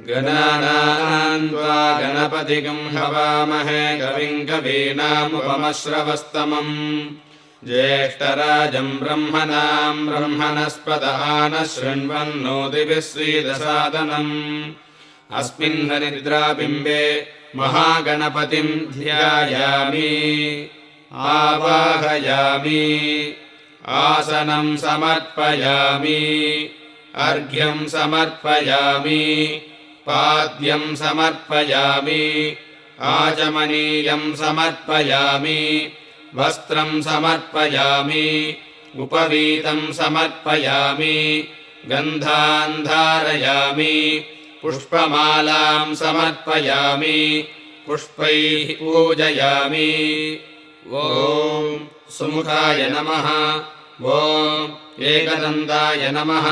गणानां त्वा गणपतिगं हवामहे कविं कवीनामुपमश्रवस्तमम् ज्येष्ठराजं ब्रह्मणां ब्रह्मणस्पत आनः शृण्वन्नोतिभिः श्रीदसादनम् अस्मिन् हरिद्राबिम्बे महागणपतिं ध्यायामि आवाहयामि आसनं समर्पयामि अर्घ्यं समर्पयामि पाद्यं समर्पयामि आचमनीयं समर्पयामि वस्त्रं समर्पयामि उपवीतं समर्पयामि गन्धान् धारयामि पुष्पमालां समर्पयामि पुष्पैः पूजयामि ॐ सुमुखाय नमः ॐ एकदन्ताय नमः